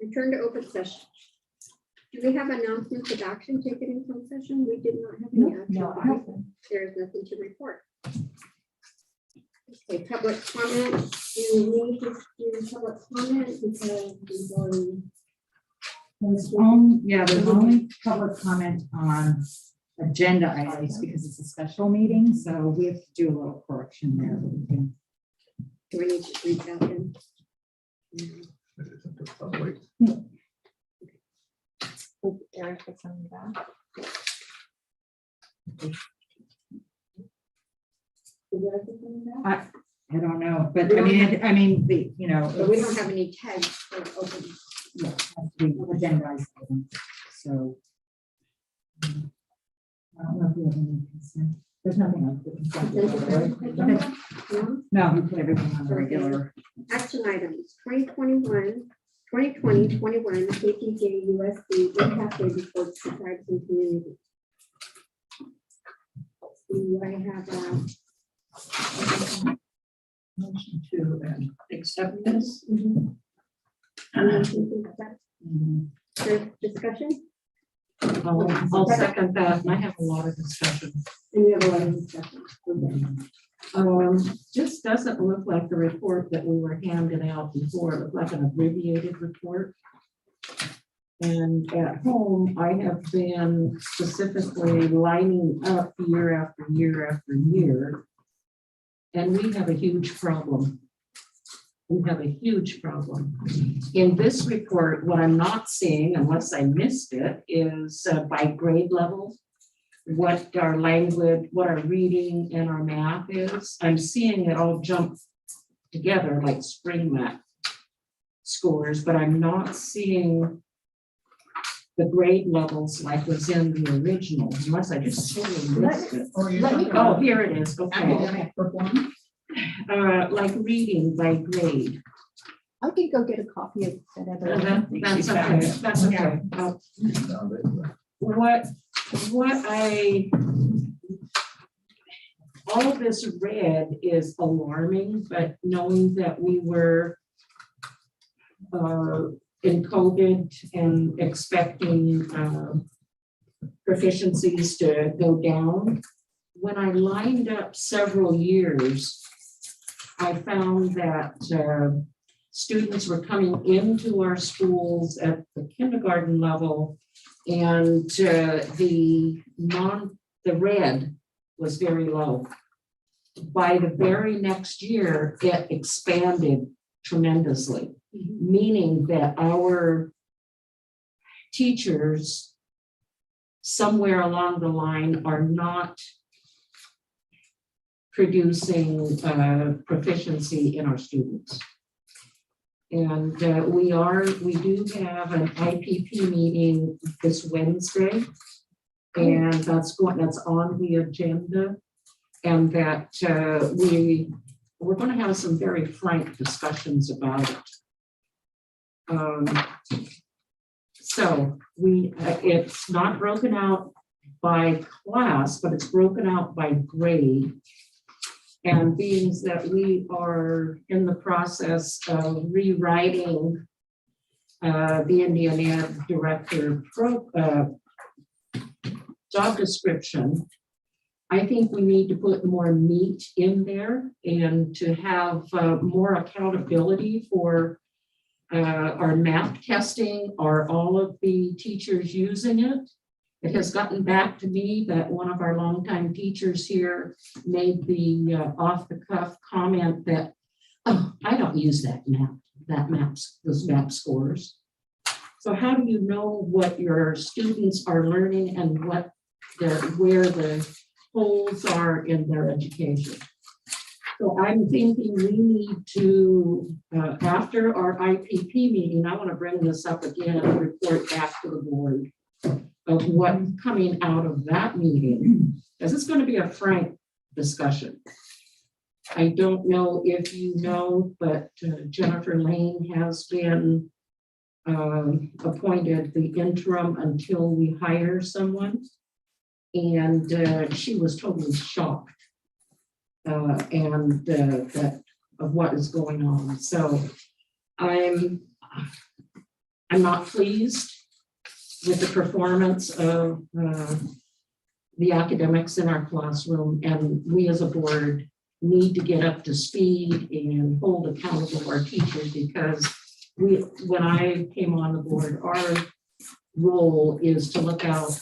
Return to open session. Do we have announcements of action taken in closed session? We did not have any action. No. There is nothing to report. Okay, public comment. You need to do public comment because we've already. There's only public comment on agenda items because it's a special meeting, so we have to do a little correction there. Do we need to read that then? Eric is on that. I don't know, but I mean, But we don't have any tags for open. Yeah, it has to be agendized items. So I don't know if we have any consent. There's nothing else. No, we put everything on the regular. Action items 2020, 21 KTJUSD impact day reports to tribes and communities. Do I have a motion to accept this? Discussion? I'll second that, and I have a lot of discussion. And you have a lot of discussion. Okay. This doesn't look like the report that we were handing out before. It looked like an abbreviated report. And at home, I have been specifically lining up year after year after year. And we have a huge problem. We have a huge problem. In this report, what I'm not seeing, unless I missed it, is by grade level, what our language, what our reading and our math is. I'm seeing it all jump together like spring math scores, but I'm not seeing the grade levels like was in the original, unless I just totally missed it. Oh, here it is. Okay. Academic performance. Like reading by grade. I can go get a copy of that. That's okay. That's okay. All of this red is alarming, but knowing that we were in COVID and expecting proficiencies to go down, when I lined up several years, I found that students were coming into our schools at the kindergarten level, and the red was very low. By the very next year, it expanded tremendously, meaning that our teachers somewhere along the line are not producing proficiency in our students. And we do have an IPP meeting this Wednesday, and that's on the agenda, and that we're going to have some very frank discussions about it. So it's not broken out by class, but it's broken out by grade. And being that we are in the process of rewriting the Indian Ed Director job description, I think we need to put more meat in there and to have more accountability for our math testing. Are all of the teachers using it? It has gotten back to me that one of our longtime teachers here made the off-the-cuff comment that, oh, I don't use those map scores. So how do you know what your students are learning and where the holes are in their education? So I'm thinking we need to, after our IPP meeting, I want to bring this up again and report back to the board of what's coming out of that meeting, because it's going to be a frank discussion. I don't know if you know, but Jennifer Lane has been appointed the interim until we hire someone, and she was totally shocked that of what is going on. So I'm I'm not pleased with the performance of the academics in our classroom, and we as a board need to get up to speed and hold accountable our teachers, because when I came on the board, our role is to look out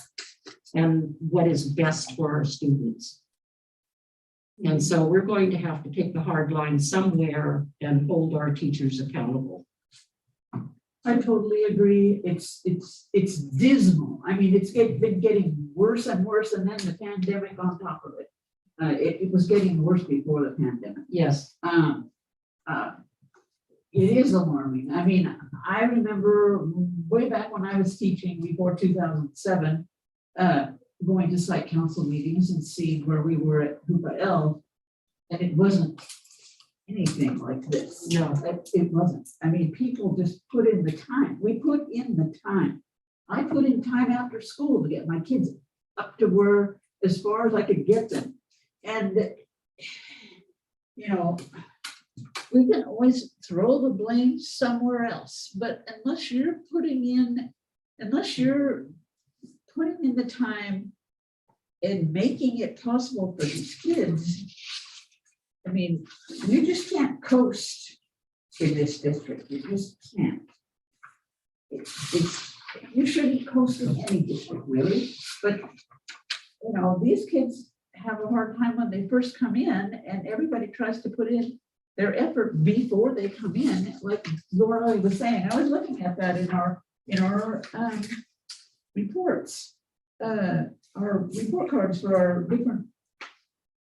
and what is best for our students. And so we're going to have to take the hard line somewhere and hold our teachers accountable. I totally agree. It's dismal. I mean, been getting worse and worse, and then the pandemic on top of it. It was getting worse before the pandemic. Yes. It is alarming. I mean, I remember way back when I was teaching before 2007, going to site council meetings and seeing where we were at Hoopa L, and it wasn't anything like this. No. It wasn't. I mean, people just put in the time. We put in the time. I put in time after school to get my kids up to where, as far as I could get them. And, you know, we can always throw the blame somewhere else, but unless you're putting in the time and making it possible for these kids, I mean, you just can't coast in this district. You just can't. You shouldn't coast in any district, really. But, you know, these kids have a hard time when they first come in, and everybody tries to put in their effort before they come in. Like Laura was saying, I was looking at that in our reports, our report cards for our different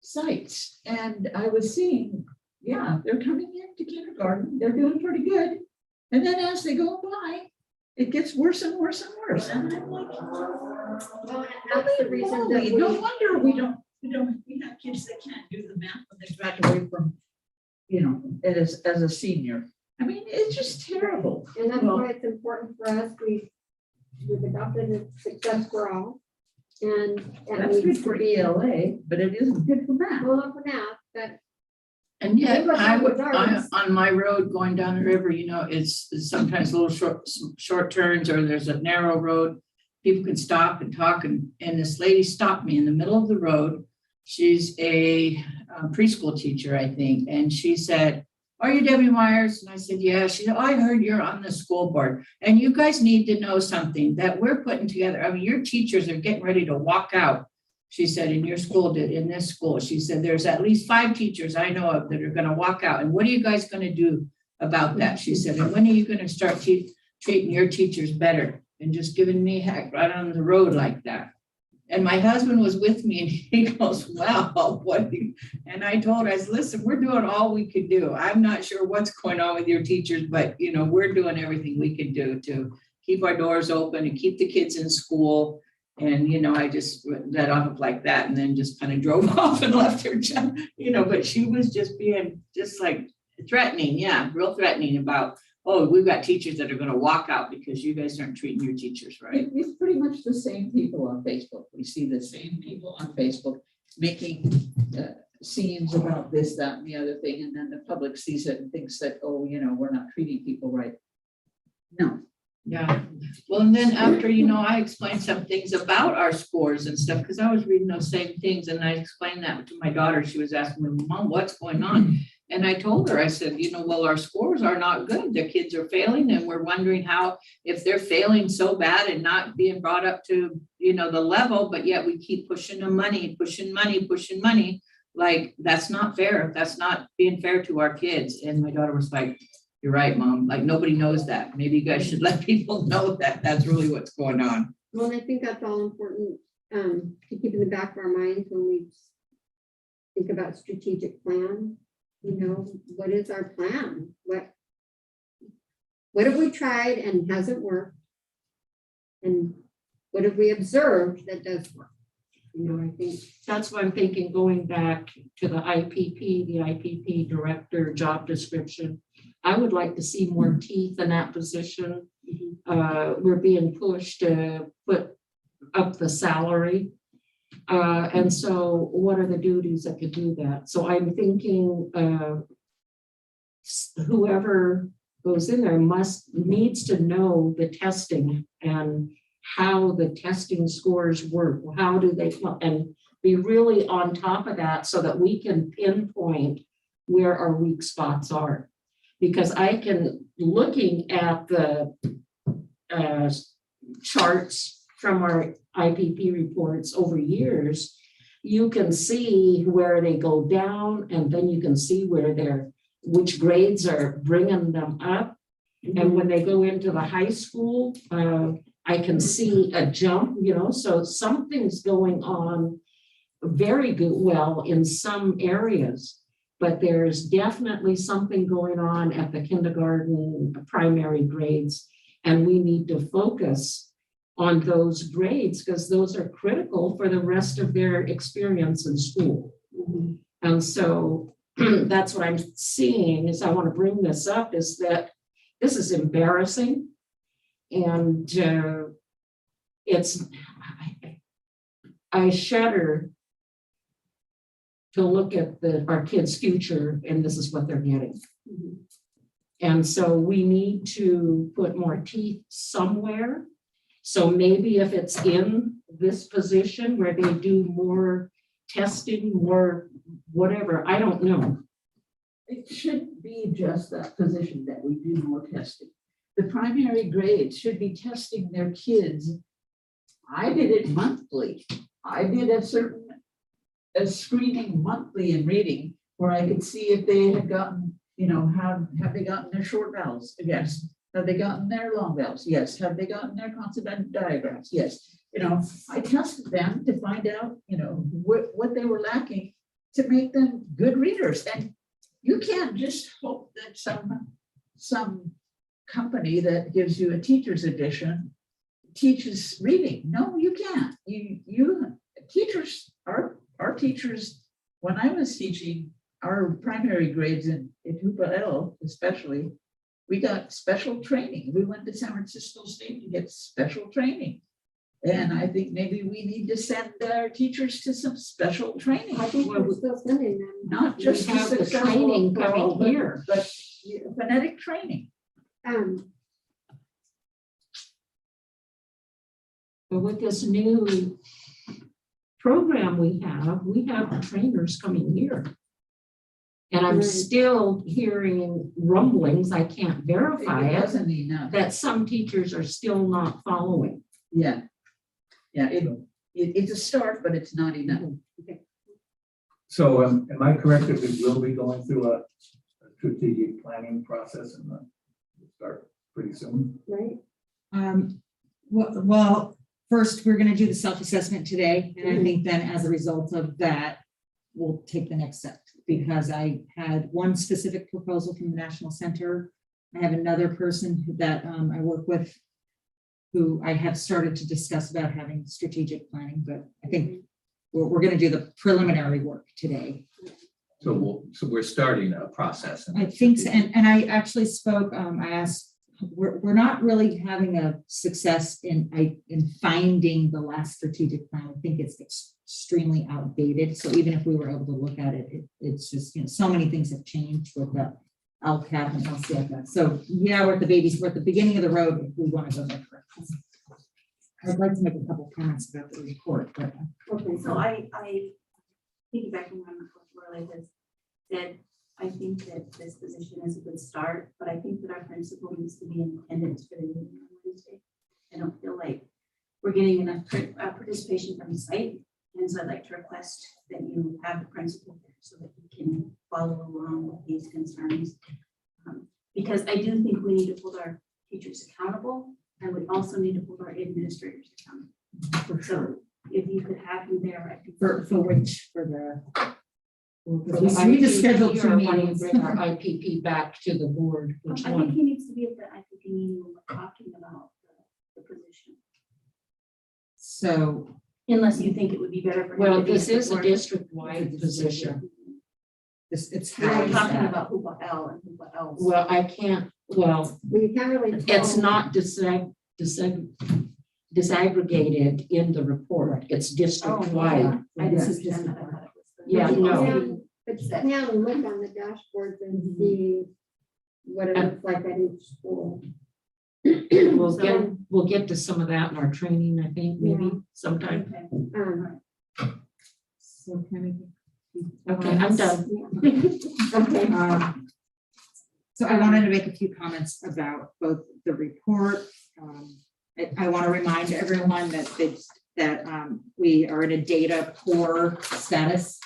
sites, and I was seeing, yeah, they're coming into kindergarten, they're doing pretty good, and then as they go by, it gets worse and worse and worse, and I'm like, Well, that's the reason that no wonder we have kids that can't do the math when they graduate from, you know, as a senior. I mean, it's just terrible. And that's why it's important for us. We've adopted a success for all. And That's good for ELA, but it isn't good for math. well, for now, but And yet, They were I would, ours. on my road going down the river, you know, it's sometimes little short turns, or there's a narrow road. People can stop and talk, and this lady stopped me in the middle of the road. She's a preschool teacher, I think, and she said, "Are you Debbie Myers?" And I said, "Yeah." She said, "Oh, I heard you're on the school board, and you guys need to know something that we're putting together. I mean, your teachers are getting ready to walk out." She said, "In your school, in this school," she said, "there's at least 5 teachers I know of that are going to walk out. And what are you guys going to do about that?" She said, "And when are you going to start treating your teachers better?" And just giving me heck right on the road like that. And my husband was with me, and he goes, "Wow, what?" And I told her, I said, "Listen, we're doing all we could do. I'm not sure what's going on with your teachers, but you know, we're doing everything we can do to keep our doors open and keep the kids in school." And, you know, I just let off like that, and then just kind of drove off and left her, you know, but she was just being just like threatening. Yeah, real threatening about, "Oh, we've got teachers that are going to walk out because you guys aren't treating your teachers right." It's pretty much the same people on Facebook. We see the same people on Facebook making scenes about this, that, and the other thing, and then the public sees it and thinks that, oh, you know, we're not treating people right. No. Yeah, well, and then after, you know, I explained some things about our scores and stuff, because I was reading those same things, and I explained that to my daughter. She was asking me, "Mom, what's going on?" And I told her, I said, "You know, well, our scores are not good. The kids are failing, and we're wondering how, if they're failing so bad and not being brought up to, you know, the level, but yet we keep pushing them money, pushing money. Like, that's not fair. That's not being fair to our kids." And my daughter was like, "You're right, Mom. Like, nobody knows that. Maybe you guys should let people know that that's really what's going on." well, I think that's all important to keep in the back of our minds when we think about strategic plan. You know, what is our plan? What have we tried and hasn't worked? And what have we observed that does work? You know, I think That's why I'm thinking, going back to the IPP director job description, I would like to see more teeth in that position. We're being pushed to put up the salary. And so what are the duties that could do that? So I'm thinking whoever goes in there needs to know the testing and how the testing scores work, how do they, and be really on top of that so that we can pinpoint where our weak spots are. Because I can, looking at the charts from our IPP reports over years, you can see where they go down, and then you can see where which grades are bringing them up. And when they go into the high school, I can see a jump, so something's going on very good, well, in some areas, but there's definitely something going on at the kindergarten, primary grades, and we need to focus on those grades because those are critical for the rest of their experience in school. And so that's what I'm seeing is I want to bring this up is that this is embarrassing. And I shudder to look at our kids' future, and this is what they're getting. And so we need to put more teeth somewhere. So maybe if it's in this position where they do more testing, more whatever, I don't know. It shouldn't be just that position that we do more testing. The primary grades should be testing their kids. I did it monthly. I did a screening monthly in reading where I could see if they had gotten, have they gotten their short vowels? Yes. Have they gotten their long vowels? Yes. Have they gotten their consonant diagrams? Yes. I tested them to find out, what they were lacking to make them good readers. And you can't just hope that some company that gives you a teacher's edition teaches reading. No, you can't. Teachers, our teachers, when I was teaching our primary grades in Hoopa L especially, we got special training. We went to San Francisco State to get special training. And I think maybe we need to send our teachers to some special training. I think we're still sending them. Not just We have the training coming here. but phonetic training. But with this new program we have the trainers coming here. And I'm still hearing rumblings, I can't verify It it, wasn't enough. that some teachers are still not following. Yeah. Yeah, it's a start, but it's not enough. So am I correct that we will be going through a strategic planning process and we'll start pretty soon? Right? Well, first, we're gonna do the self-assessment today, and I think then as a result of that, we'll take the next step, because I had one specific proposal from the National Center. I have another person that I work with who I have started to discuss about having strategic planning, but I think we're gonna do the preliminary work today. So we're starting a process. I think so, and I actually spoke, I asked, we're not really having a success in finding the last strategic plan. I think it's extremely outdated. So even if we were able to look at it, it's just, so many things have changed with the LCAP and LCFF. So yeah, we're at the beginning of the road if we want to go that direction. I'd like to make a couple comments about the report, but Okay. So I piggybacking on what Lorelei has said, I think that this position is a good start, but I think that our principal needs to be in attendance for the meeting on Wednesday. I don't feel like we're getting enough participation from the site, and so I'd like to request that you have the principal there so that he can follow along with these concerns. Because I do think we need to hold our teachers accountable, and we also need to hold our administrators accountable. So if you could have him there, I think. for the We need to schedule two want to meetings. bring our IPP back to the board, which I think one? he needs to be at the IPP meeting when we're talking about the position. So Unless you think it would be better for him. Well, to be this at the is a board. district-wide position. it's We're how talking that. about Hoopa L and Hoopa Ls. Well, I can't, Well, you can't really. it's tell. not disaggregated in the report. It's district-wide. I didn't understand that. I thought it was the- Yeah, But you no. can- But you can look on the dashboards and see what it looks like at each school. We'll get to some of that in our training, I think, maybe sometime. Okay. So can Okay, I'm done. Okay. So I wanted to make a few comments about both the report. I want to remind everyone that we are in a data poor status.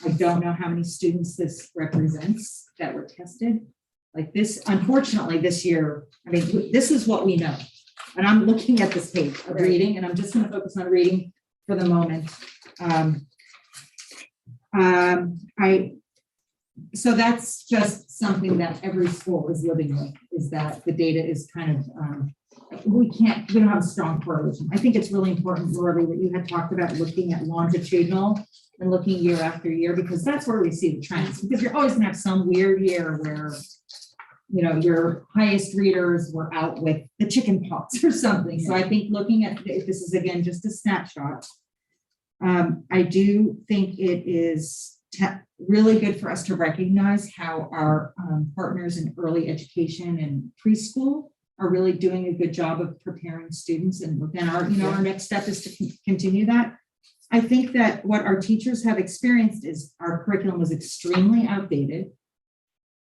I don't know how many students this represents that were tested. Like this, unfortunately, this year, I mean, this is what we know. And I'm looking at this page of reading, and I'm just going to focus on reading for the moment. So that's just something that every school is living with, is that the data is kind of, we don't have a strong correlation. I think it's really important, Lori, what you had talked about looking at longitudinal and looking year after year, because that's where we see the trends, because you're always gonna have some weird year where, you know, your highest readers were out with the chicken pox or something. So I think looking at, this is again, just a snapshot. I do think it is really good for us to recognize how our partners in early education and preschool are really doing a good job of preparing students. And then our next step is to continue that. I think that what our teachers have experienced is our curriculum was extremely outdated.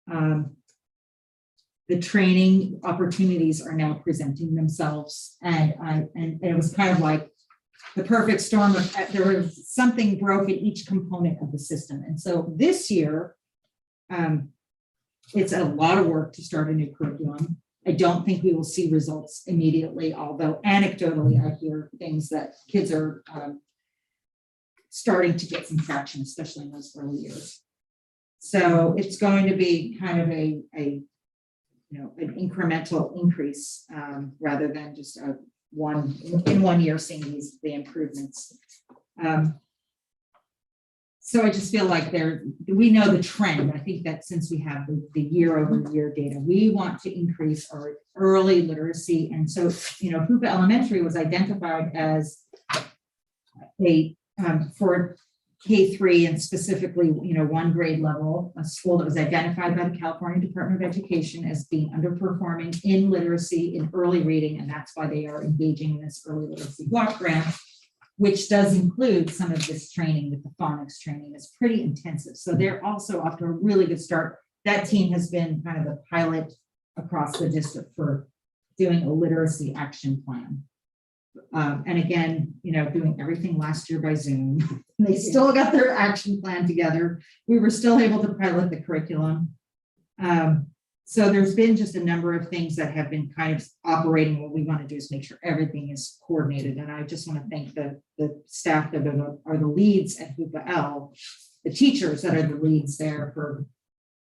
The training opportunities are now presenting themselves, and it was kind of like the perfect storm of, there was something broke in each component of the system. And so this year, it's a lot of work to start a new curriculum. I don't think we will see results immediately, although anecdotally I hear things that kids are starting to get some traction, especially in those early years. So it's going to be kind of an incremental increase rather than just in 1 year seeing the improvements. So I just feel like we know the trend. I think that since we have the year-over-year data, we want to increase our early literacy. And so, Hoopa Elementary was identified as for K-3 and specifically, 1 grade level, a school that was identified by the California Department of Education as being underperforming in literacy, in early reading, and that's why they are engaging in this early literacy block grant, which does include some of this training with the phonics training. It's pretty intensive. So they're also off to a really good start. That team has been kind of a pilot across the district for doing a literacy action plan. And again, doing everything last year by Zoom. They still got their action plan together. We were still able to pilot the curriculum. So there's been just a number of things that have been kind of operating. What we want to do is make sure everything is coordinated. And I just want to thank the staff that are the leads at Hoopa L, the teachers that are the leads there for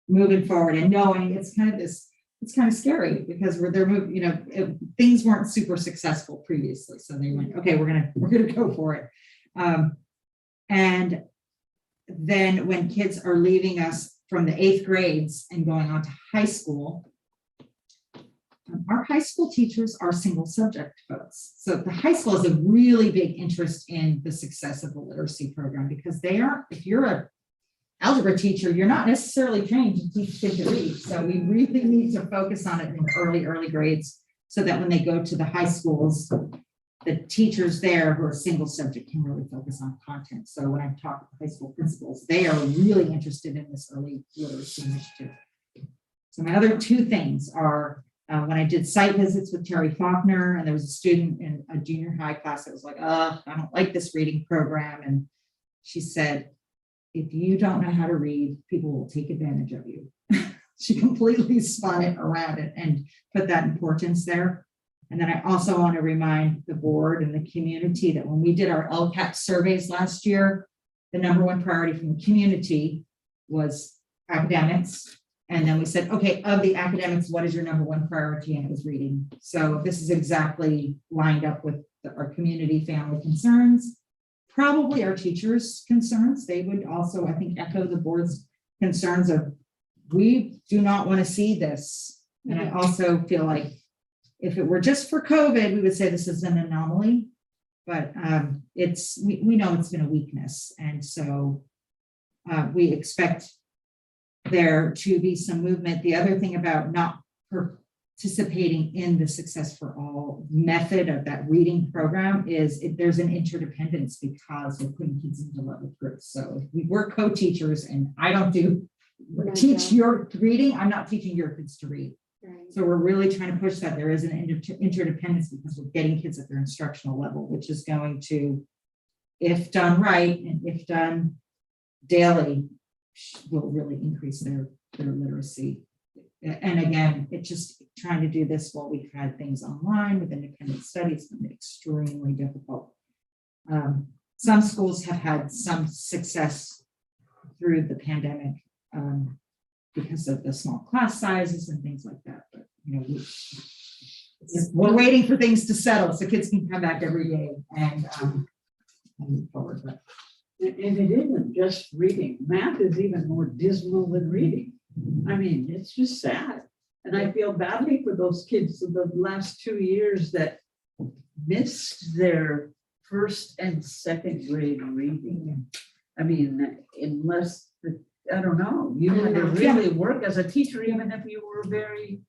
moving forward and knowing it's kind of scary because they're moving, things weren't super successful previously. So they went, okay, we're gonna go for it. And then when kids are leaving us from the 8th grades and going on to high school, our high school teachers are single subject folks. So the high school has a really big interest in the success of the literacy program because if you're a algebra teacher, you're not necessarily trained to teach kids to read. So we really need to focus on it in the early grades so that when they go to the high schools, the teachers there who are single subject can really focus on content. So when I'm talking to high school principals, they are really interested in this early literacy initiative. So my other 2 things are when I did site visits with Terry Faulkner, and there was a student in a junior high class that was like, I don't like this reading program. And she said, if you don't know how to read, people will take advantage of you. She completely spun it around it and put that importance there. And then I also want to remind the board and the community that when we did our LCAP surveys last year, the #1 priority from the community was academics. And then we said, okay, of the academics, what is your #1 priority? And it was reading. So this is exactly lined up with our community family concerns. Probably our teachers' concerns. They would also, I think, echo the board's concerns of, we do not want to see this. And I also feel like if it were just for COVID, we would say this is an anomaly, but we know it's been a weakness. And so we expect there to be some movement. The other thing about not participating in the Success for All method of that reading program is there's an interdependence because we're putting kids into level groups. So if we're co-teachers and I don't teach your reading, I'm not teaching your kids to read. Right. So we're really trying to push that there is an interdependence because we're getting kids at their instructional level, which is going to, if done right and if done daily, will really increase their literacy. And again, it's just trying to do this while we've had things online with independent studies, it's been extremely difficult. Some schools have had some success through the pandemic because of the small class sizes and things like that. But you know, we're waiting for things to settle so kids can come back every day and move forward. But And it isn't just reading. Math is even more dismal than reading. I mean, it's just sad. And I feel badly for those kids of the last 2 years that missed their first and second grade reading. I mean, unless, I don't know, you had to really work as a teacher, even if you were very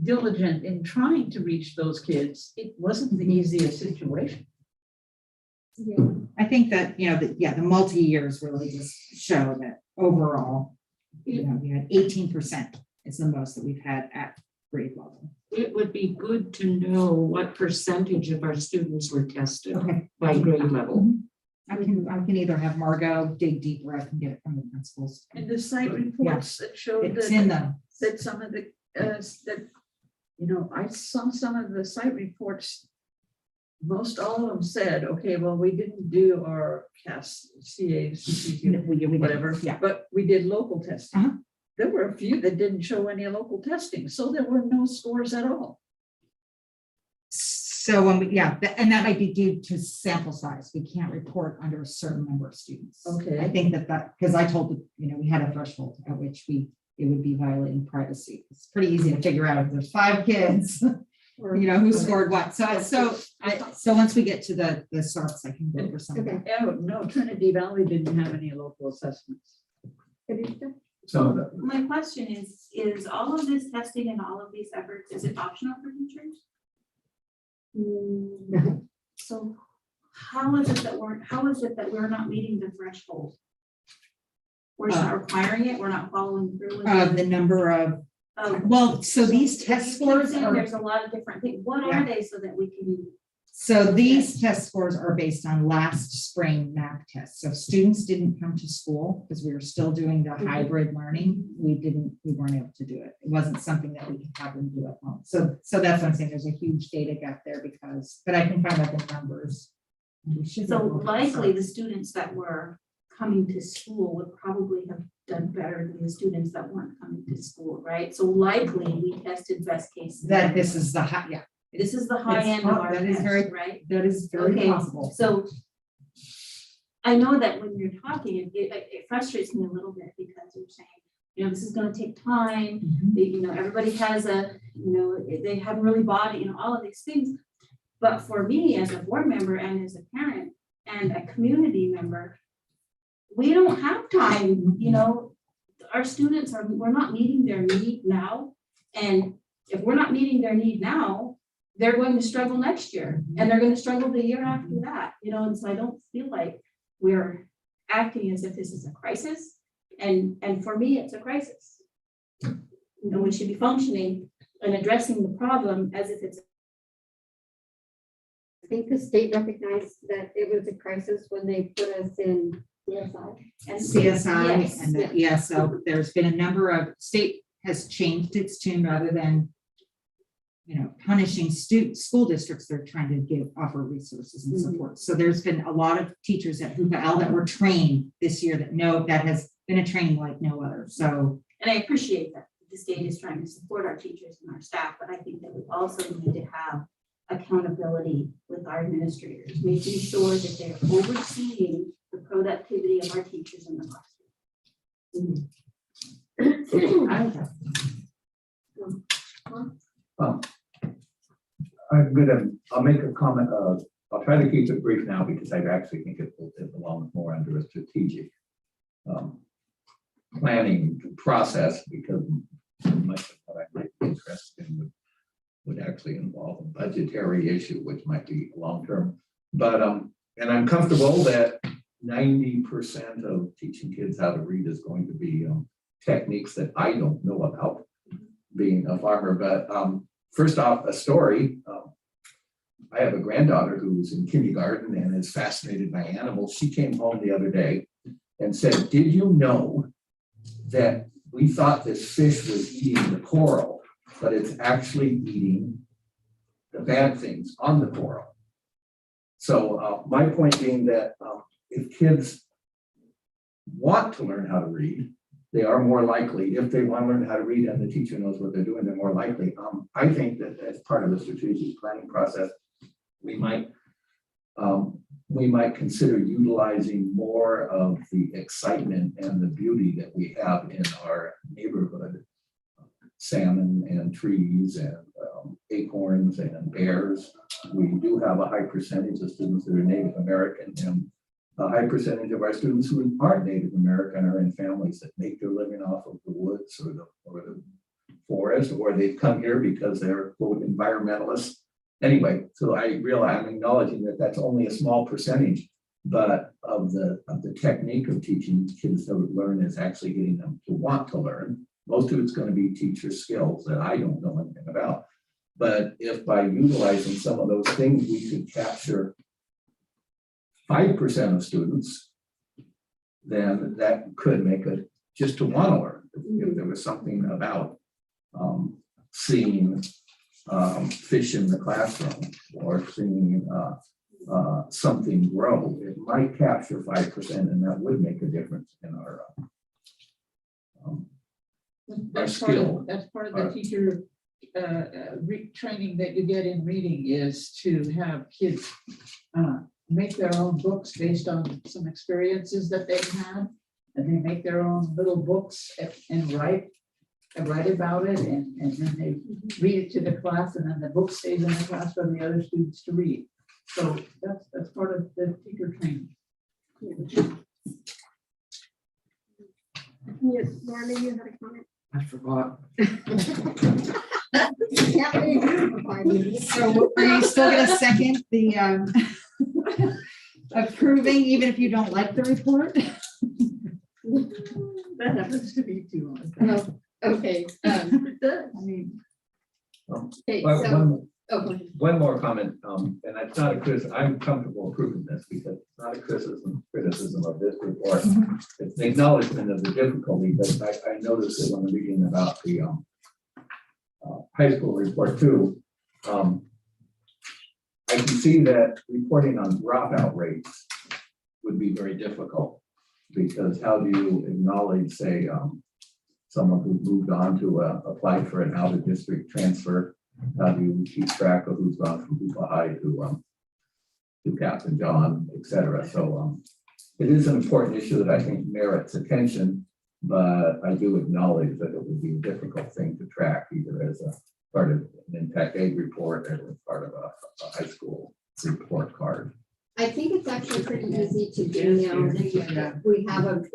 diligent in trying to reach those kids. It wasn't the easiest situation. Yeah. I think that, you know, the multi-years really just show that overall, you know, we had 18% is the most that we've had at grade level. It would be good to know what percentage of our students were tested Okay. by grade level. I can either have Margot dig deeper, I can get it from the principals. And the site reports that showed It's in that, the, that some of the, that, you know, I saw some of the site reports. Most all of them said, okay, well, we didn't do our CAS, whatever, yeah. but we did local testing. Uh-huh. There were a few that didn't show any local testing, so there were no scores at all. So when we, and that might be due to sample size. We can't report under a certain number of students. Okay. I think that, because I told, you know, we had a threshold at which it would be violating privacy. It's pretty easy to figure out if there's 5 kids, you know, who scored what. So once we get to the SARPs, I can go over some of that. Oh, no, Trinity Valley didn't have any local assessments. So My question is all of this testing and all of these efforts, is it optional for teachers? So how is it that we're not meeting the threshold? We're not requiring it, we're not following through with it? The number of, Oh, well, so these you test keep scores saying are, there's a lot of different things. What Yeah. are they so that we can? so these test scores are based on last spring math tests. So if students didn't come to school because we were still doing the hybrid learning, we weren't able to do it. It wasn't something that we could have them do at home. So that's what I'm saying. There's a huge data gap there but I can find out the numbers. We should So be able to- likely the students that were coming to school would probably have done better than the students that weren't coming to school, right? So likely we tested best case. That this is the high, yeah, This is the high end of our that is test, very- right? that is very Okay, possible. So I know that when you're talking, it frustrates me a little bit because you're saying, you know, this is gonna take time. Mhm. You know, everybody has they haven't really bought it, you know, all of these things. But for me as a board member and as a parent and a community member, we don't have time, you know, our students we're not meeting their need now. And if we're not meeting their need now, they're going to struggle next year and they're going to struggle the year after that, you know, and so I don't feel like we're acting as if this is a crisis. And for me, it's a crisis. And we should be functioning and addressing the problem as if it's. I think the state recognized that it was a crisis when they put us in CSI. And CSI yes, and the ESO, there's been a number of, state has changed its tune rather than, you know, punishing school districts, they're trying to offer resources and support. So there's been a lot of teachers at Hoopa L that were trained this year that has been a training like no other. So. And I appreciate that the state is trying to support our teachers and our staff, but I think that we also need to have accountability with our administrators, making sure that they're overseeing the productivity of our teachers in the classroom. I'll make a comment. I'll try to keep it brief now because I actually think it belongs more under a strategic planning process, because much of what I might be interested in would actually involve a budgetary issue, which might be long-term. But, and I'm comfortable that 90% of teaching kids how to read is going to be techniques that I don't know about, being a farmer. But first off, a story. I have a granddaughter who's in kindergarten and is fascinated by animals. She came home the other day and said, "Did you know that we thought this fish was eating the coral, but it's actually eating the bad things on the coral?" So my point being that if kids want to learn how to read, they are more likely, if they want to learn how to read and the teacher knows what they're doing, they're more likely. I think that as part of the strategic planning process, we might consider utilizing more of the excitement and the beauty that we have in our neighborhood. Salmon and trees and acorns and bears. We do have a high percentage of students that are Native American, and a high percentage of our students who aren't Native American are in families that make their living off of the woods or the forest, or they've come here because they're quote environmentalists. Anyway, so I'm acknowledging that that's only a small percentage, but of the technique of teaching kids to learn is actually getting them to want to learn. Most of it's going to be teacher skills that I don't know anything about. But if by utilizing some of those things, we could capture 5% of students, then that could make it just to want to learn. If there was something about seeing fish in the classroom or seeing something grow, it might capture 5%, and that would make a difference in our skill. That's part of the teacher training that you get in reading, is to have kids make their own books based on some experiences that they've had, and they make their own little books and write about it, and then they read it to the class, and then the book stays in the class for the other students to read. So that's part of the teacher training. Yes, Norma, you had a comment? I forgot. Can't leave you for 5 minutes. So are you still gonna second the approving, even if you don't like the report? That happens to be too. Oh, okay. I mean, Okay, Well, so, go ahead. one more comment, and it's not a criticism. I'm comfortable approving this because it's not a criticism of this report. It's an acknowledgement of the difficulty, but I noticed it when I'm reading about the high school report too. I can see that reporting on dropout rates would be very difficult, because how do you acknowledge, say, someone who moved on to apply for an out of district transfer? How do you keep track of who's gone from Hoopa High to Captain John, et cetera? So it is an important issue that I think merits attention, but I do acknowledge that it would be a difficult thing to track, either as a part of an Impact Ag report or as part of a high school report card. I think it's actually pretty easy to do now. We have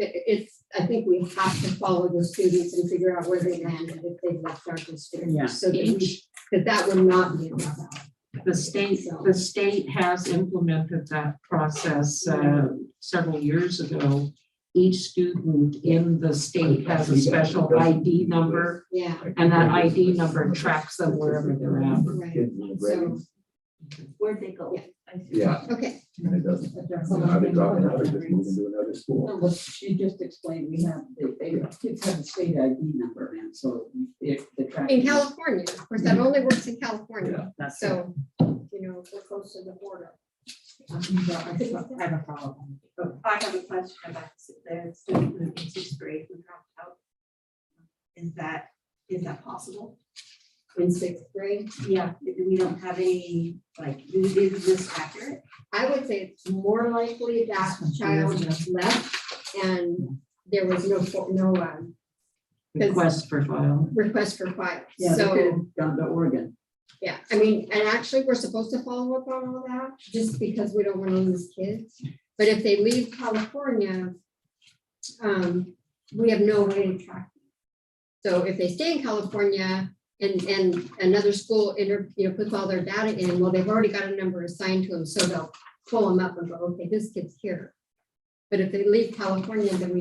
I think we have to follow the students and figure out where they landed if they've left our district. Yeah. So that would not be a dropout. The state has implemented that process several years ago. Each student in the state has a special ID number, Yeah. and that ID number tracks them wherever they're at. Right. Kids in the So, grades. Where'd they go? Yeah. I see. Yeah, okay, and it doesn't, are they dropping out or just moving to another school? no, well, she just explained, we have, kids have a state ID number, and so if the track. in California, of course, that only works in California. That's So, we're close to the border. I have a problem. I have a question about the student in 6th grade who dropped out. Is that possible? In 6th grade, Yeah, we don't have any, is this accurate? I would say it's more likely that child left and there was no Request for file. request for file. Yeah, they could So, have gone to Oregon. yeah, I mean, and actually, we're supposed to follow up on all that, just because we don't want to lose kids. But if they leave California, we have no way to track them. So if they stay in California and another school puts all their data in, well, they've already got a number assigned to them, so they'll pull them up and go, okay, this kid's here. But if they leave California, then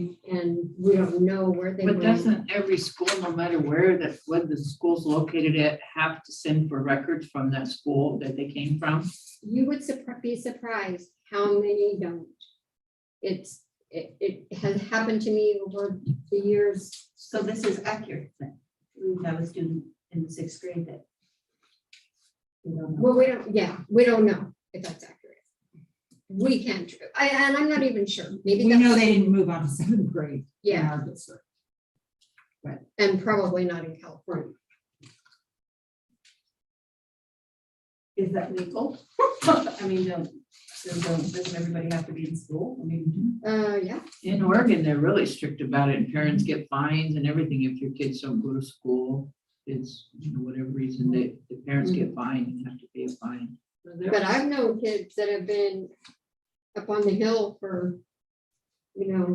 we don't know where they But were. doesn't every school, no matter where the school's located at, have to send for records from that school that they came from? You would be surprised how many don't. It has happened to me over the years. So this is accurate then. We have a student in the 6th grade that. We don't know. Well, we don't know if that's accurate. We can't, and I'm not even sure. Maybe We that's. know they didn't move on to 7th grade. in Yeah, our district. and probably not in California. Is that legal? I mean, doesn't everybody have to be in school? I mean, Yeah, In Oregon, they're really strict about it, and parents get fines and everything if your kids don't go to school. It's, whatever reason, the parents get fined and have to pay a fine. but I've known kids that have been up on the hill for, a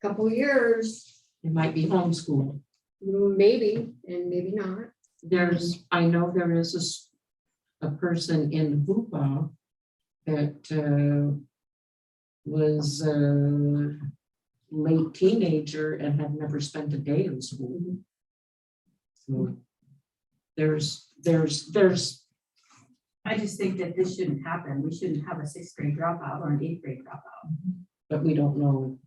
couple of years, It might be homeschooled. maybe, and maybe not. I know there is a person in Hoopa that was a late teenager and had never spent a day in school. So there's I just think that this shouldn't happen. We shouldn't have a 6th grade dropout or an 8th grade dropout. but we don't know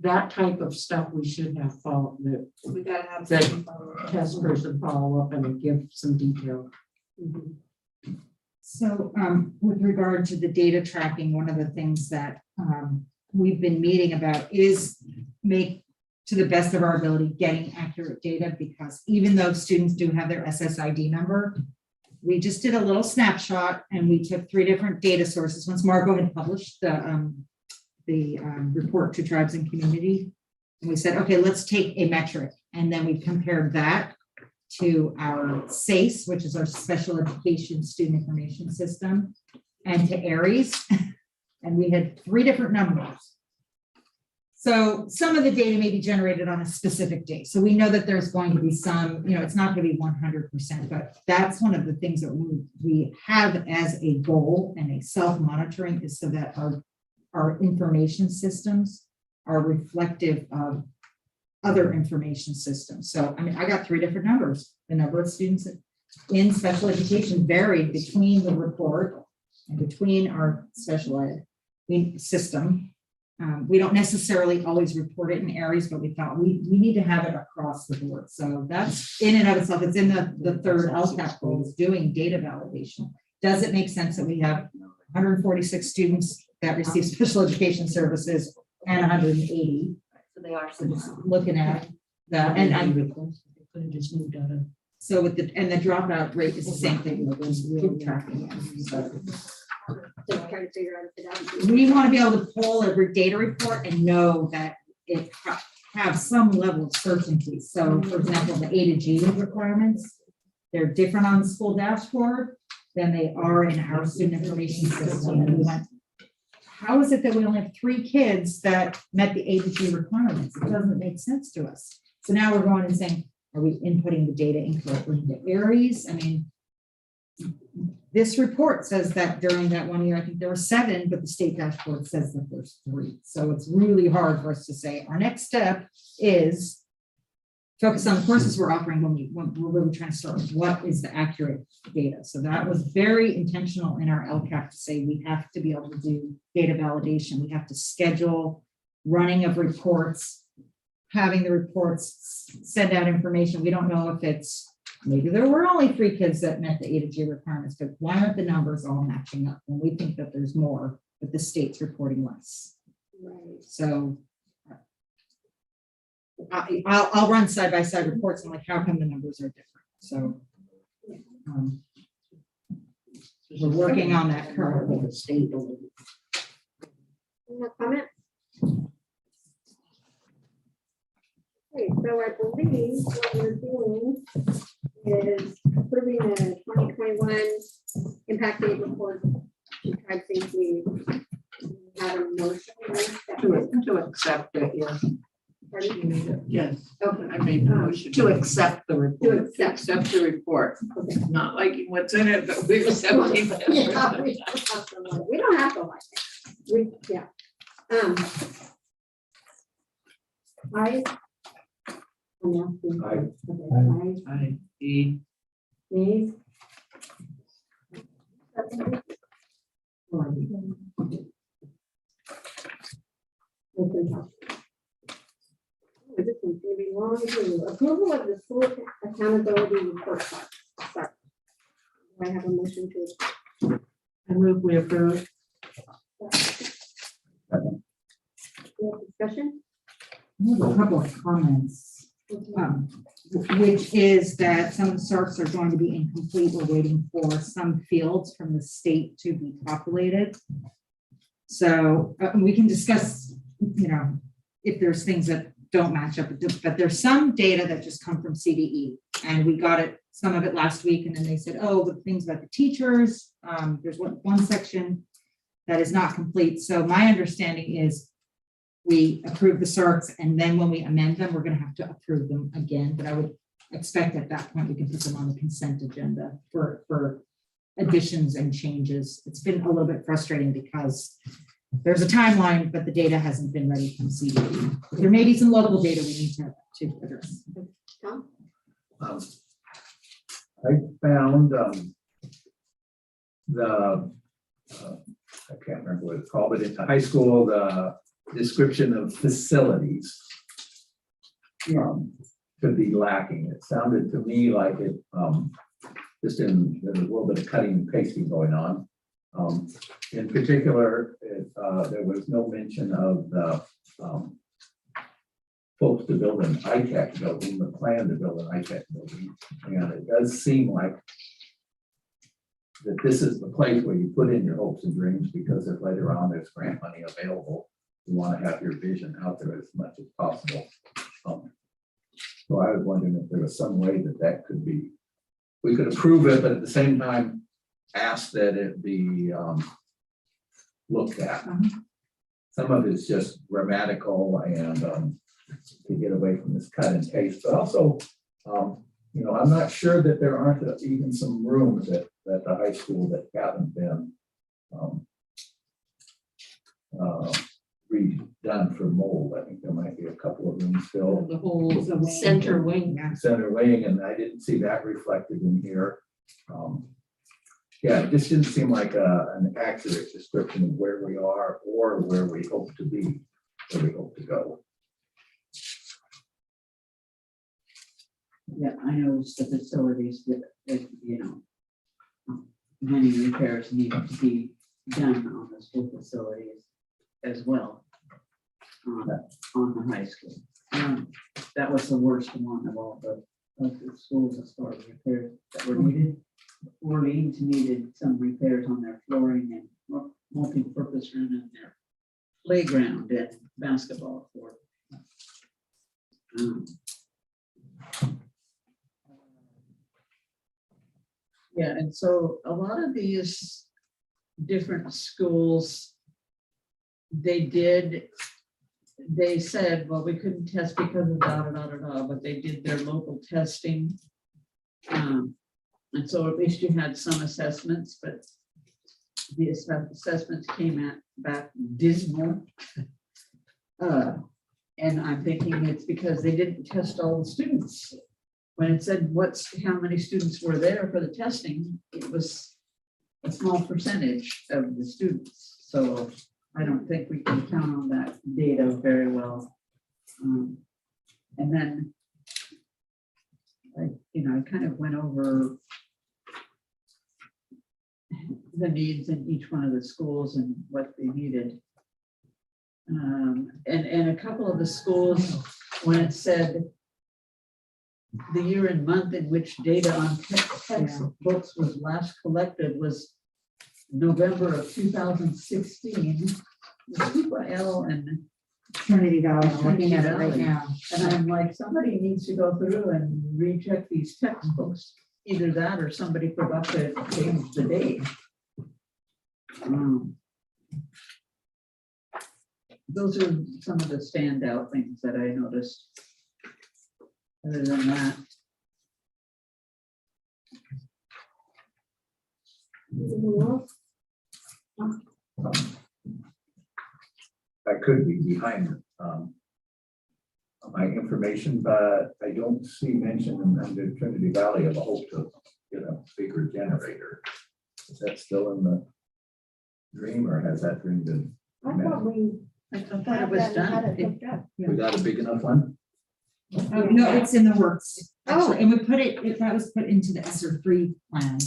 that type of stuff. We should have We gotta have. That something follow up. test person follow up and give some detail. So with regard to the data tracking, one of the things that we've been meeting about is make, to the best of our ability, getting accurate data, because even though students do have their SSID number, we just did a little snapshot and we took 3 different data sources. Once Margot had published the report to tribes and community, and we said, okay, let's take a metric, and then we compared that to our SACE, which is our Special Education Student Information System, and to ARIES, and we had 3 different numbers. So some of the data may be generated on a specific day. So we know that there's going to be some, it's not going to be 100%, but that's one of the things that we have as a goal and a self-monitoring, is so that our information systems are reflective of other information systems. So, I got 3 different numbers. The number of students in special education varied between the report and between our special ed system. We don't necessarily always report it in areas, but we thought we need to have it across the board. So that's in and of itself, it's in the 3rd LCAP goal, is doing data validation. Does it make sense that we have 146 students that receive special education services and 180? So they are. So just looking at that, and I Could have just moved out of. so with the dropout rate is the same thing, we're really tracking it. So Just trying to figure out if it. we want to be able to pull every data report and know that it have some level of certainty. So for example, the A to G requirements, they're different on the school dashboard than they are in our student information system. And we went, how is it that we only have 3 kids that met the A to G requirements? It doesn't make sense to us. So now we're going and saying, are we inputting the data incorrectly into ARIES? This report says that during that 1 year, I think there were 7, but the state dashboard says that there's 3. So it's really hard for us to say our next step is focus on the courses we're offering when we're really trying to start with what is the accurate data. So that was very intentional in our LCAP to say we have to be able to do data validation. We have to schedule running of reports, having the reports send out information. We don't know if it's, maybe there were only 3 kids that met the A to G requirements, but why aren't the numbers all matching up? And we think that there's more, but the state's reporting less. Right. So I'll run side-by-side reports and like, how come the numbers are different? So we're working on that currently. No comment? Okay, so I believe what we're doing is approving the 2021 impact aid report to tribes and communities. Have a motion, right? To accept it, yes. Pardon? Yes, Okay. I made the motion. To accept the report. To To accept. accept the report, Okay. not liking what's in it, but we're accepting Yeah, it. we don't have to like- we don't have to like it. We, yeah. Ayes? I'm asking. Aye. Okay, ayes, nays? Open house. Oh, this one's gonna be long too. Approval of the school accountability report card. Sorry. Do I have a motion to? I move we approve. Discussion? I have a couple of comments, which is that some certs are going to be incomplete. We're waiting for some fields from the state to be populated. So we can discuss, if there's things that don't match up, but there's some data that just come from CDE. And we got some of it last week, and then they said, oh, the things about the teachers, there's one section that is not complete. So my understanding is we approve the certs, and then when we amend them, we're gonna have to approve them again, but I would expect at that point, we can put them on the consent agenda for additions and changes. It's been a little bit frustrating because there's a timeline, but the data hasn't been ready from CDE. There may be some local data we need to address. Tom? I found I can't remember what it's called, but it's a high school, the description of facilities could be lacking. It sounded to me like it there's a little bit of cutting and pasting going on. In particular, there was no mention of the folks to build an ITech building, the plan to build an ITech building. And it does seem like that this is the place where you put in your hopes and dreams, because if later on there's grant money available, you want to have your vision out there as much as possible. So I was wondering if there was some way that could be, we could approve it, but at the same time, ask that it be looked at. Some of it's just grammatical and to get away from this cut and paste, but also, I'm not sure that there aren't even some rooms at the high school that haven't been redone for mold. I think there might be a couple of rooms still. The whole center wing. Center wing, and I didn't see that reflected in here. Yeah, it just didn't seem like an accurate description of where we are or where we hope to be, where we hope to go. Yeah, I know the facilities that, many repairs need to be done on the school facilities as well. On the high school. That was the worst one of all the schools as far as repairs that were needed. Orleans needed some repairs on their flooring and multi-purpose room in their playground and basketball court. Yeah, and so a lot of these different schools, they said, well, we couldn't test because of but they did their local testing. And so at least you had some assessments, but the assessments came back dismal. And I'm thinking it's because they didn't test all the students. When it said how many students were there for the testing, it was a small percentage of the students. So I don't think we can count on that data very well. And then I kind of went over the needs in each one of the schools and what they needed. And a couple of the schools, when it said the year and month in which data on textbooks was last collected was November of 2016. L and Trinity Valley, I'm looking at it right now. And I'm like, somebody needs to go through and recheck these textbooks. Either that or somebody forgot to change the date. those are some of the standout things that I noticed. Other than that, Anything else? I could be behind my information, but I don't see mention in the Trinity Valley of a hope to get a bigger generator. Is that still in the dream, or has that dream been? I thought we I thought had it was that and had done. it hooked up. We got a big enough one? No, it's in the works. Oh. Actually, and we put it, that was put into the ESSER 3 plan.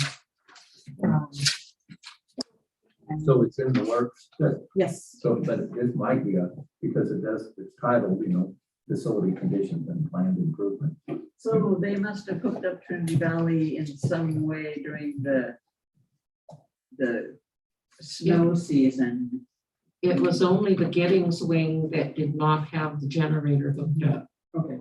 So it's in the works, good. Yes, So, but it might be because it's titled, facility conditions and planned improvement. So they must have hooked up Trinity Valley in some way during the snow season. It was only the Giddings wing that did not have the generator hooked up. Okay.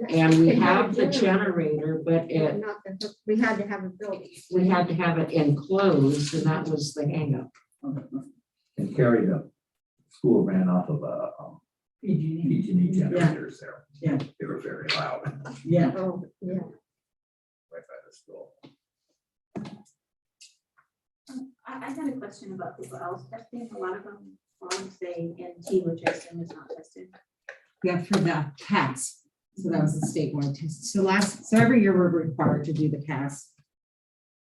And we They had a have the generator, but but not the hook. We had to have a building. we had to have it enclosed, and that was the hangup. And Carrie, the school ran off of PG&E. PG&E generators there. Yeah. They were very loud Yeah. Oh, yeah. right by the school. I had a question about the wells testing. A lot of them say NT, which I assume is not tested. yeah, for the CAS. So that was a statewide test. So every year we're required to do the CAS.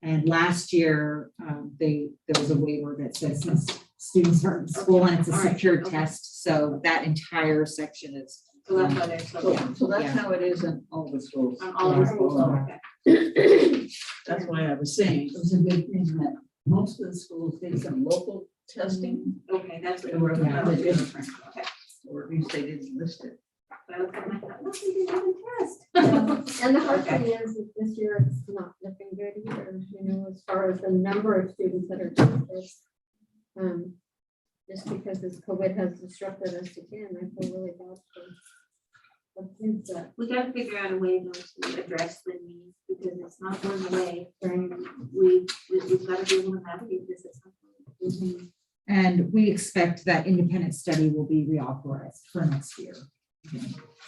And last year, there was a waiver that says since students are in school and it's a All right, secure okay. test, so that entire section is. So that's why they're so, So that's Yeah. how it is in all the schools. on all the schools, oh, okay. That's why I was saying, it was a good thing that most of the schools did some local testing, Okay, that's what. and were Yeah. kind of different, Okay. or at least they didn't list it. But I was like, no, they didn't even test. And the hard thing is that this year it's not looking good either, as far as the number of students that are tested. Just because this COVID has disrupted us again, I feel really bad for the kids that We gotta figure out a way though to address the need, because it's not going away. bring. We've gotta be able to navigate this at some point. And we expect that independent study will be reauthorized for next year.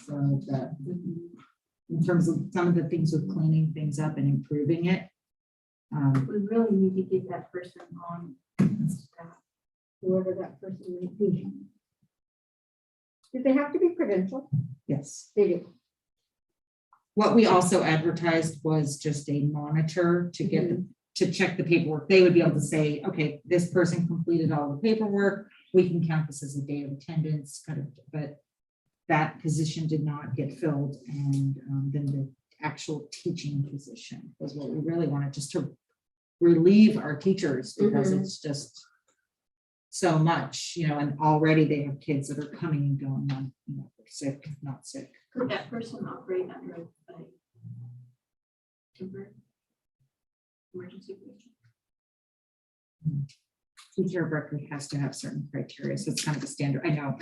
So that, in terms of some of the things with cleaning things up and improving it. We really need to get that person on staff. Whoever that person might be. Do they have to be credentialed? Yes. They do. What we also advertised was just a monitor to get, to check the paperwork. They would be able to say, okay, this person completed all the paperwork. We can count this as a day of attendance, kind of, but that position did not get filled. And then the actual teaching position was what we really wanted, just to relieve our teachers, because it's just so much, and already they have kids that are coming and going on, they're sick, not sick. Could that person operate under a temporary emergency position? Teacher of record has to have certain criteria, so it's kind of a standard, I know.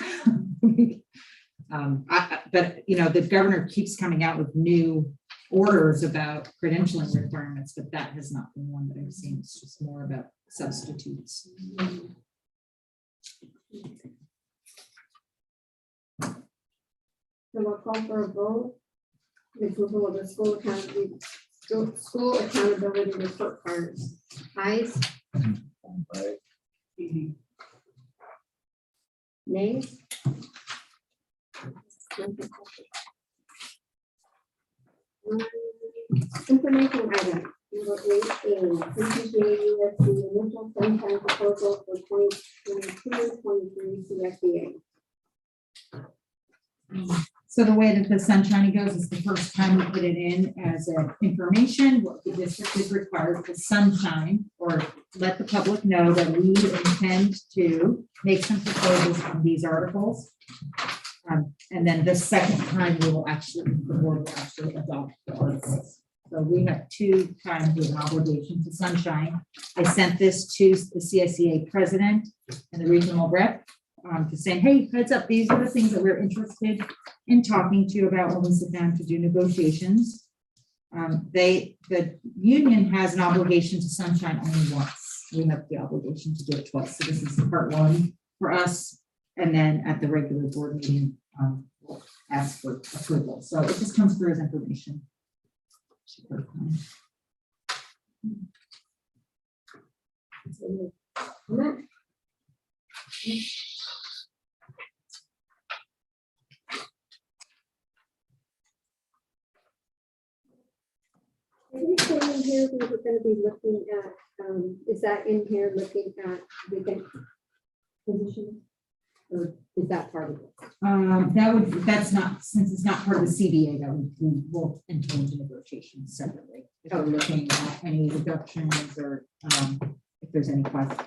But the governor keeps coming out with new orders about credentialing requirements, but that has not been one that I've seen. It's just more about substitutes. So we'll call for a vote. The approval of the school accountability report cards. Ayes, Right? nays? Information item, number 8A, KTJUSD initial sunshine proposal for 2022-23 CSEA. So the way that the sunshine goes is the first time we put it in as an information, what the district is required to sunshine or let the public know that we intend to make some proposals on these articles. And then the second time we will actually, the board will actually adopt the articles. So we have 2 times with an obligation to sunshine. I sent this to the CSEA president and the regional rep to say, hey, heads up, these are the things that we're interested in talking to you about when we sit down to do negotiations. The union has an obligation to sunshine only once. We have the obligation to do it twice. So this is part 1 for us. And then at the regular board meeting, we'll ask for approval. So it just comes through as information. Anything in here we were gonna be looking at, is that in here looking at vacant positions? Or is that part of it? That's not, since it's not part of the CBA, that we will enter into negotiations separately. If we're looking at any reductions or if there's any cost,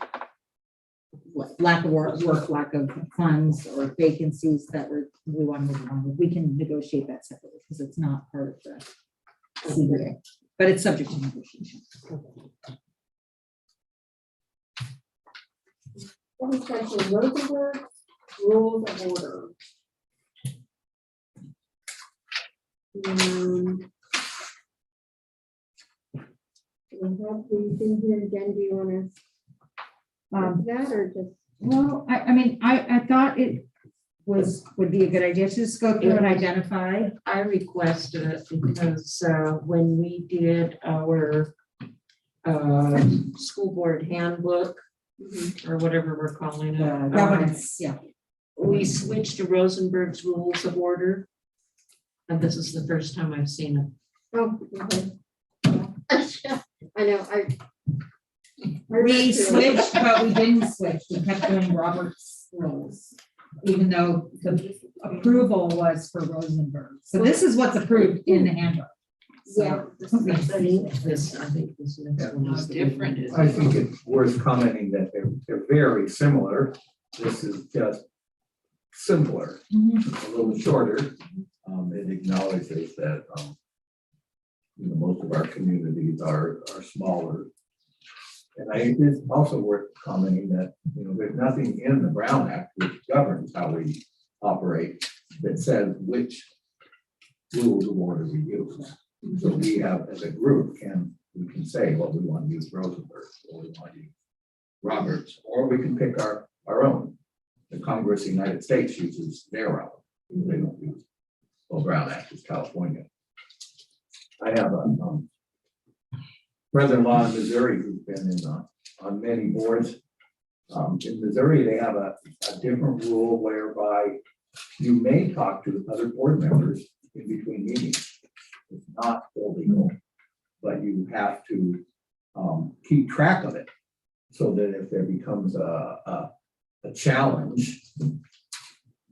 lack of work, lack of funds or vacancies that we want to move on with, we can negotiate that separately because it's not part of the CBA, but it's subject to negotiation. Rosenberg rules of order. Anything here again, do you want to that or just? Well, I mean, I thought it would be a good idea to just go through and identify. I requested it because when we did our school board handbook, or whatever we're calling it, Governance, yeah. we switched to Rosenberg's Rules of Order. And this is the first time I've seen it. Oh, okay. I know, We switched, but we didn't switch. We kept doing Robert's rules, even though the approval was for Rosenberg. So this is what's approved in the handbook. Yeah. So, I think this next one How is different is I it? think it's worth commenting that they're very similar. This is just simpler, a little shorter. It acknowledges that, most of our communities are smaller. And I think it's also worth commenting that, there's nothing in the Brown Act which governs how we operate that says which rules of order we use. So we have, as a group, we can say, well, we want to use Rosenberg, or we want to use Roberts, or we can pick our own. The Congress of the United States uses their own. They don't use, well, Brown Act is California. I have a brother-in-law in Missouri who's been on many boards. In Missouri, they have a different rule whereby you may talk to other board members in between meetings. It's not illegal, but you have to keep track of it so that if there becomes a challenge,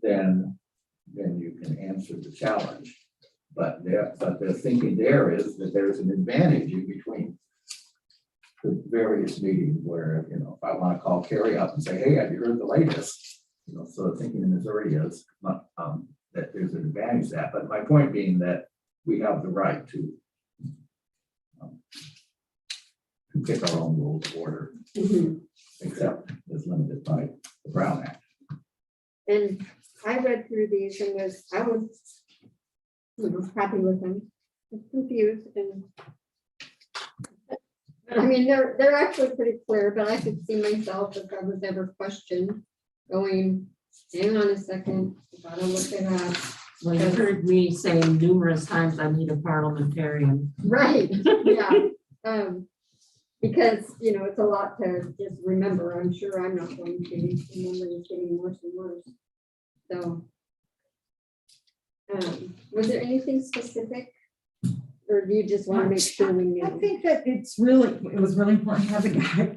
then you can answer the challenge. But the thinking there is that there's an advantage in between the various meetings where, if I want to call Carrie up and say, hey, have you heard the latest? So the thinking in Missouri is not, that there's an advantage to that. But my point being that we have the right to pick our own rules of order, except as limited by the Brown Act. And I read through these and I was happy with them. I was confused and I mean, they're actually pretty clear, but I could see myself if I was ever questioned going, hang on a second, gotta look it up. Well, you heard me say numerous times, I need a parliamentarian. Right, yeah. Because, it's a lot to just remember. I'm sure I'm not going to remember, it's getting worse and worse. So. Was there anything specific? Or do you just want to make sure we knew? I think that it was really important to have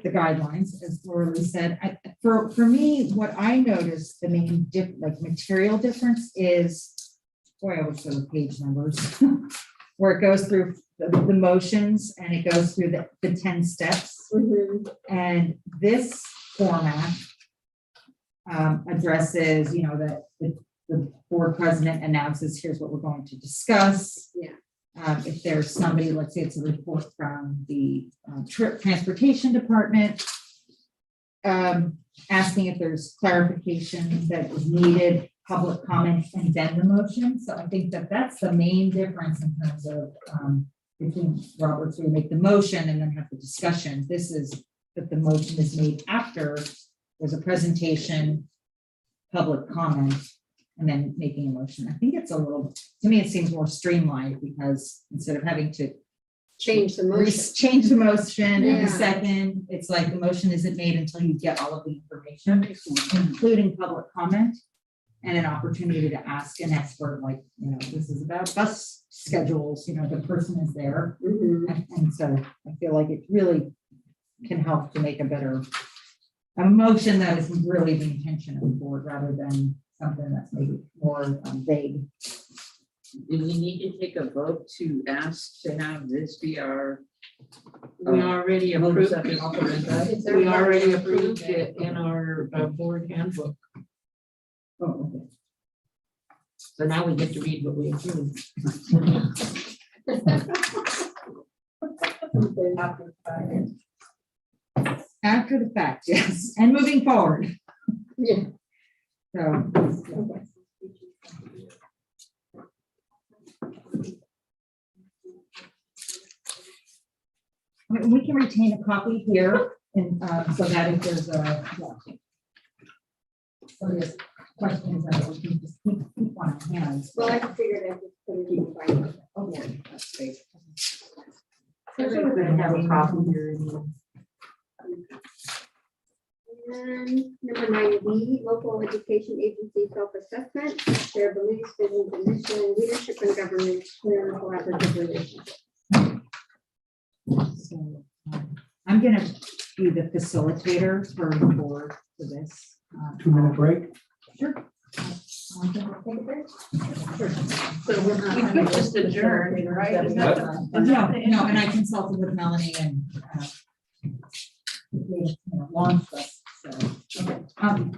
the guidelines, as Laura said. For me, what I noticed, the main material difference is, boy, I wish there were page numbers, where it goes through the motions and it goes through the 10 steps. And this format addresses, that the board president announces, here's what we're going to discuss. Yeah. If there's somebody, let's say it's a report from the transportation department, asking if there's clarification that is needed, public comment, and then the motion. So I think that that's the main difference in terms of between Roberts, we make the motion and then have the discussion. This is that the motion is made after there's a presentation public comment and then making a motion. I think it's a little, to me, it seems more streamlined because instead of having to Change the motion. change the motion in Yeah. a second, it's like the motion isn't made until you get all of the information, including public comment and an opportunity to ask an expert, like, you know, this is about bus schedules, you know, the person is there. Mhm. And so I feel like it really can help to make a motion that is really the intention of the board rather than something that's maybe more vague. Do we need to take a vote to ask to have this be our? We already approved it. Is there We one already that approved it in our board handbook. Oh, okay. So now we get to read what we approved. After the fact, yes, and moving forward. Yeah. So, we can retain a copy here and so that if there's a so there's questions that we can just keep on hand. Well, I figured I'd just put it in the Bible. Okay, that's great. Everybody's gonna have a problem here. And number 9B, local education agency self-assessment, their beliefs, visions, and mission, leadership and government, clear and collaborative relationship. So I'm gonna be the facilitator for the board for this. 2-minute break? Sure. So we could just adjourn, right? Is that the- is that the- No, and I consulted with Melanie and launched us, so.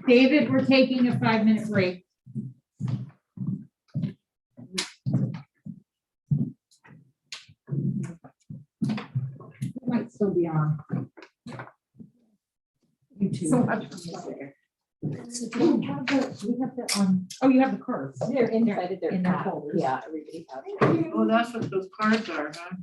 David, we're taking a 5-minute break. It might still be on. YouTube. So We have the, oh, you have the cards. They're inside of their In their pack. folders. Yeah, everybody has. Oh, that's what those cards are, huh?